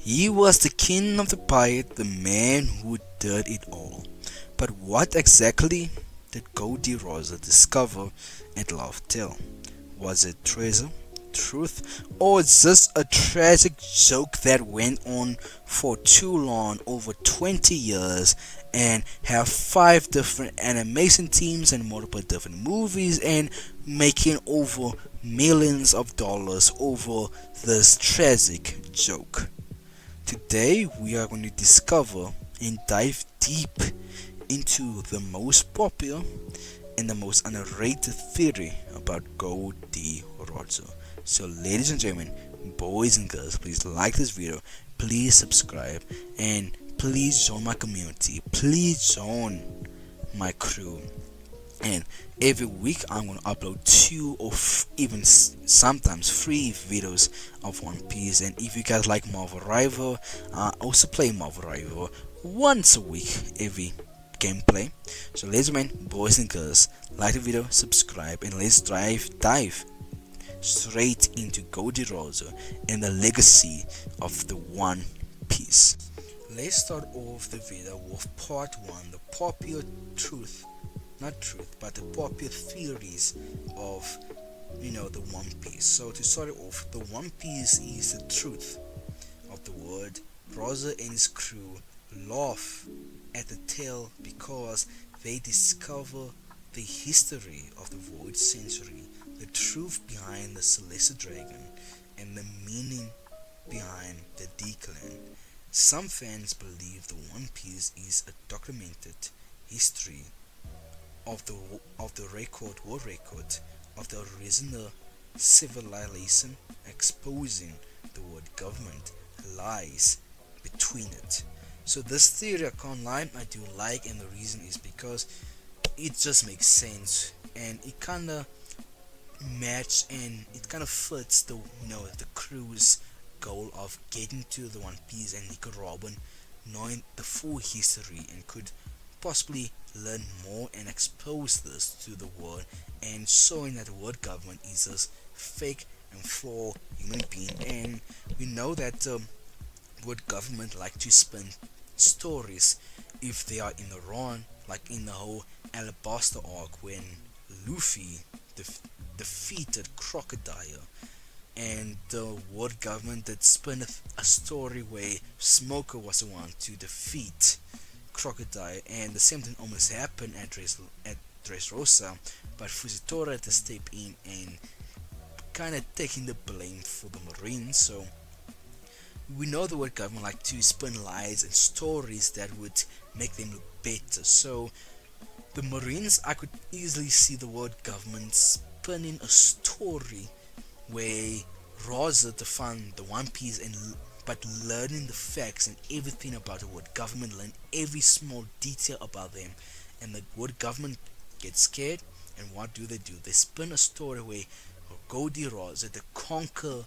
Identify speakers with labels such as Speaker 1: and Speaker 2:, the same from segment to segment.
Speaker 1: He was the king of the pirate, the man who did it all. But what exactly did Goldie Rosa discover at Love Tale? Was it treasure, truth, or just a tragic joke that went on for too long, over 20 years, and have 5 different animation teams and multiple different movies and making over millions of dollars over this tragic joke? Today we are going to discover and dive deep into the most popular and the most underrated theory about Gold D. Roger. So ladies and gentlemen, boys and girls, please like this video, please subscribe, and please join my community, please join my crew. And every week I'm going to upload 2 or even sometimes 3 videos of One Piece. And if you guys like Marvel Rival, I also play Marvel Rival once a week, every gameplay. So ladies and gentlemen, boys and girls, like the video, subscribe, and let's dive straight into Goldie Roger and the legacy of the One Piece. Let's start off the video with part 1, the popular truth, not truth, but the popular theories of the One Piece. So to start it off, the One Piece is the truth of the word. Roger and his crew laugh at the tale because they discover the history of the Void Century, the truth behind the Celestial Dragon, and the meaning behind the D-Clan. Some fans believe the One Piece is a documented history of the world record of the original civilization, exposing the word government lies between it. So this theory, I can't lie, I do like, and the reason is because it just makes sense and it kinda match and it kinda fits the crew's goal of getting to the One Piece and Nico Robin, knowing the full history and could possibly learn more and expose this to the world, and showing that the world government is a fake and flawed human being. And we know that world government like to spin stories if they are in the wrong, like in the whole Alabasta arc when Luffy defeated Crocodile, and the world government did spin a story where Smoker was the one to defeat Crocodile, and the same thing almost happened at Dressrosa, but Fujitora had to step in and kind of taking the blame for the Marines. So we know the world government like to spin lies and stories that would make them look better. So the Marines, I could easily see the world government spinning a story where Roger to find the One Piece and but learning the facts and everything about the world government, learn every small detail about them, and the world government gets scared. And what do? They spin a story where Goldie Roger to conquer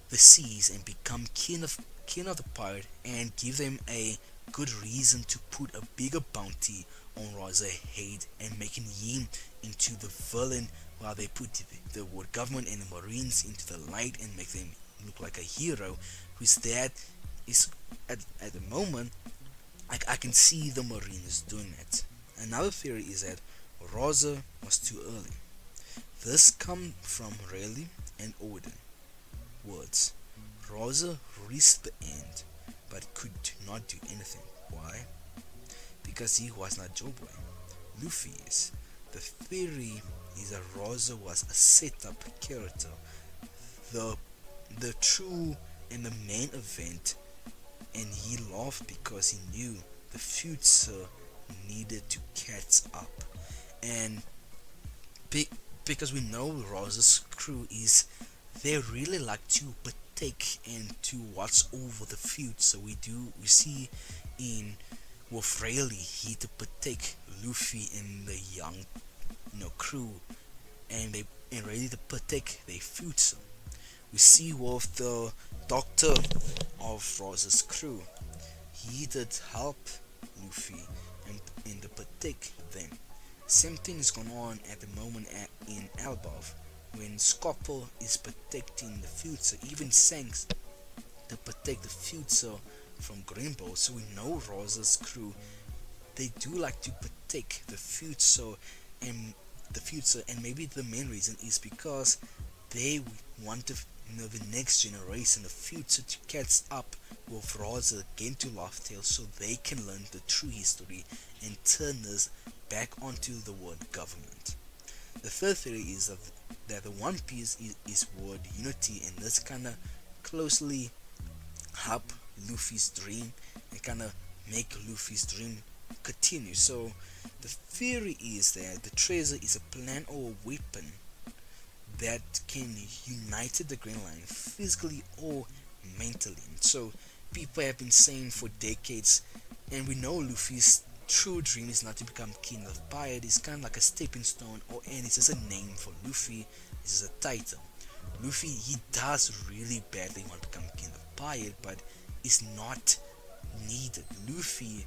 Speaker 1: the seas and become king of the pirate, and give them a good reason to put a bigger bounty on Roger's head and making him into the villain, while they put the world government and the Marines into the light and make them look like a hero whose dad is at the moment. I can see the Marines doing it. Another theory is that Roger was too early. This comes from Rayleigh and Odin words. Roger reached the end but could not do anything. Why? Because he was not Joe Boy. Luffy is. The theory is that Roger was a setup character, the true and the main event, and he laughed because he knew the future needed to catch up. And because we know Roger's crew is, they really like to partake and to watch over the future. We see in with Rayleigh, he to partake Luffy in the young crew, and they and ready to protect their future. We see with the doctor of Rose's crew, he did help Luffy and to protect them. Same thing is going on at the moment in Elbaf, when Scopper is protecting the future. Even Shanks to protect the future from Greenbow. So we know Rosa's crew, they do like to protect and and maybe the main reason is because they want to, the next generation, the future, to catch up with Rosa again to Loftail so they can learn the true history and turn this back onto the world government. The third theory is that the One Piece is word unity, and this kind of closely help Luffy's dream and kind of make Luffy's dream continue. So the theory is that the treasure is a plan or a weapon that can unite the Green Line physically or mentally. So people have been saying for decades, and we know Luffy's true dream is not to become king of pirate. It's kind of like a stepping stone, and it's just a name for Luffy. It's just a title. Luffy, he does really badly want to become king of pirate, but it's not needed. Luffy,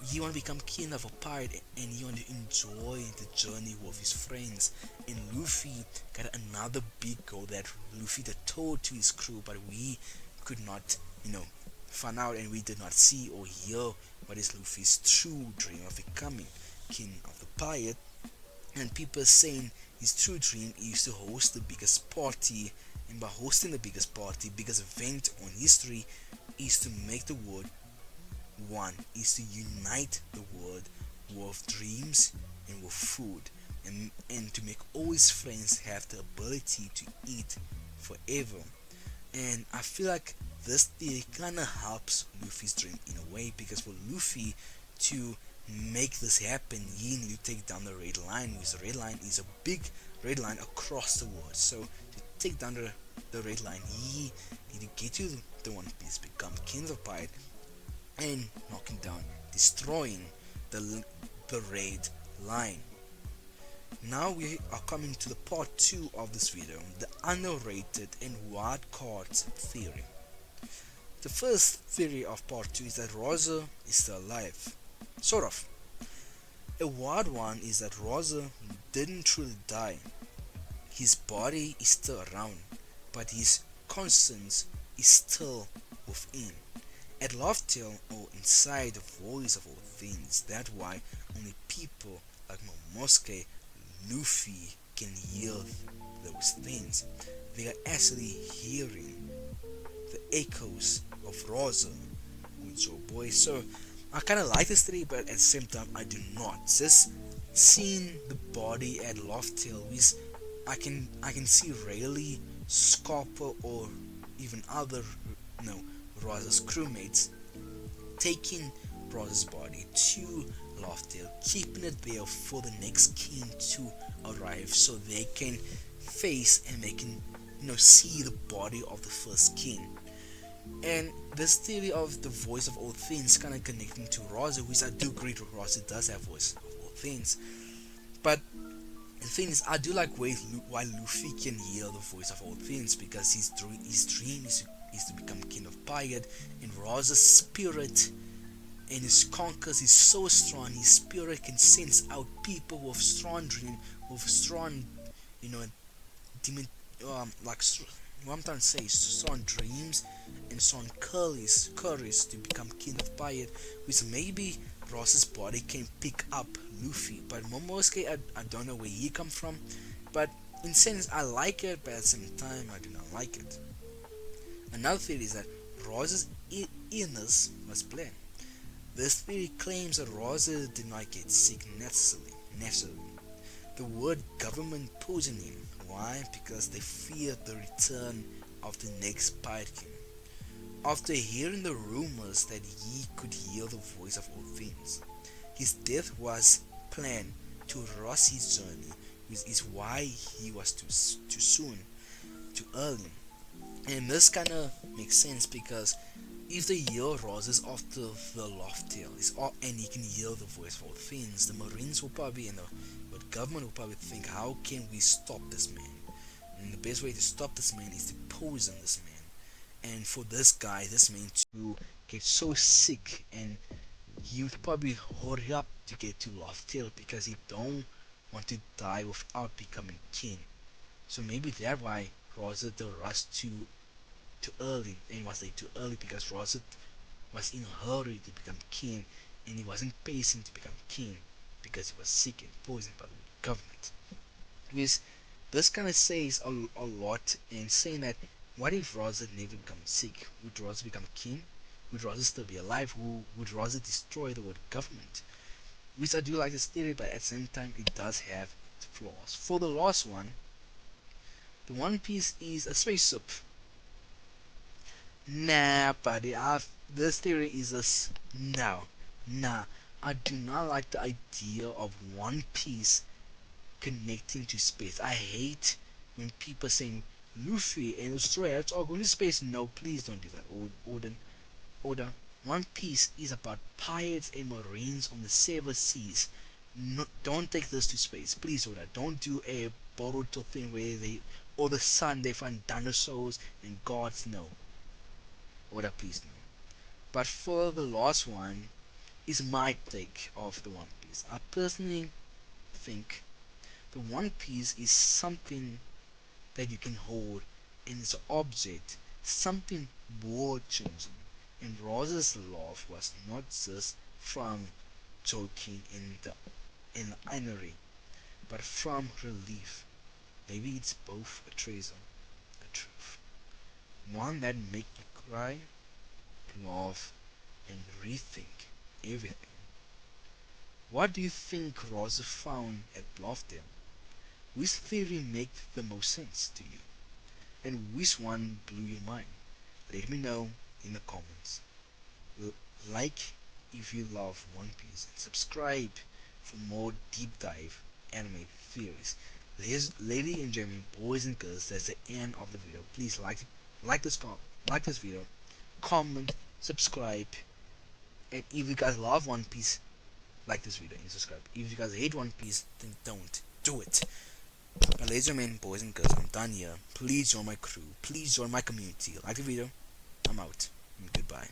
Speaker 1: he want to become king of a pirate, and he want to enjoy the journey with his friends. And Luffy got another big goal that Luffy that told to his crew, but we could not, find out, and we did not see or hear what is Luffy's true dream of becoming king of the pirate. And people are saying his true dream is to host the biggest party, and by hosting the biggest party, biggest event on history, is to make the world one, is to unite the world with dreams and with food, and to make all his friends have the ability to eat forever. And I feel like this theory kind of helps Luffy's dream in a way, because for Luffy to make this happen, he need to take down the red line, because the red line is a big red line across the world. So to take down the red line, he need to get to the One Piece, become king of pirate, and knocking down, destroying the red line. Now we are coming to the part 2 of this video, the underrated and wild cards theory. The first theory of part 2 is that Rosa is still alive. Sort of. A wild one is that Rosa didn't truly die. His body is still around, but his conscience is still within. At Loftail, or inside the voice of all things. That's why only people like Momosuke, Luffy can hear those things. They are actually hearing the echoes of Rosa with your boy. So I kind of like this theory, but at the same time I do not. Just seeing the body at Loftail, is I can see Rayleigh, Scarpa, or even other Rosa's crewmates taking Rosa's body to Loftail, keeping it there for the next king to arrive, so they can face and they can see the body of the first king. And this theory of the voice of all things kind of connecting to Rosa, which I do agree with. Rosa does have voice of all things, but the thing is, I do like why Luffy can hear the voice of all things, because his dream is to become king of pirate, and Rosa's spirit and his conquers is so strong. His spirit can sense out people with strong dream, with strong, demon, what I'm trying to say is strong dreams and strong courage to become king of pirate, which maybe Ross's body can pick up Luffy. But Momosuke, I don't know where he come from, but in sense I like it, but at the same time I do not like it. Another theory is that Ross's illness was planned. This theory claims that Rosa did not get sick naturally. The word government poisoned him. Why? Because they feared the return of the next pirate king. After hearing the rumors that he could hear the voice of all things, his death was planned to rush his journey, which is why he was too soon, too early. And this kind of makes sense, because if the year rises after the Loftail and he can hear the voice of all things, the Marines will probably, the government will probably think, how can we stop this man? And the best way to stop this man is to poison this man. And for this man to get so sick, and he would probably hurry up to get to Loftail because he don't want to die without becoming king. So maybe that's why Rosa the rush to too early, and he was late too early because Rosa was in a hurry to become king, and he wasn't pacing to become king because he was sick and poisoned by the government. Because this kind of says a lot in saying that what if Rosa never becomes sick? Would Rosa become king? Would Rosa still be alive? Would Rosa destroy the world government? Which I do like this theory, but at the same time, it does have its flaws. For the last one, the One Piece is a spaceship. Nah, buddy, this theory is no, nah. I do not like the idea of One Piece connecting to space. I hate when people saying Luffy and Australia are going to space. No, please don't do that. Order. One Piece is about pirates and marines on the seven seas. No, don't take this to space, please. Order. Don't do a Boruto thing where they or the sun they find dinosaurs and gods. No, Order, please no. But for the last one is my take of the One Piece. I personally think the One Piece is something that you can hold and it's an object, something world changing. And Rose's love was not just from joking in the inery, but from relief. Maybe it's both a treasure, a truth. One that make you cry, laugh, and rethink everything. What do you think Rose found at Bluffdale? Which theory makes the most sense to you? And which one blew your mind? Let me know in the comments. Like if you love One Piece and subscribe for more deep dive anime theories. Ladies and gentlemen, boys and girls, that's the end of the video. Please like this like this video, comment, subscribe, and if you guys love One Piece, like this video and subscribe. If you guys hate One Piece, then don't do it. But ladies and gentlemen, boys and girls, I'm done here. Please join my crew. Please join my community. Like the video. I'm out. And goodbye.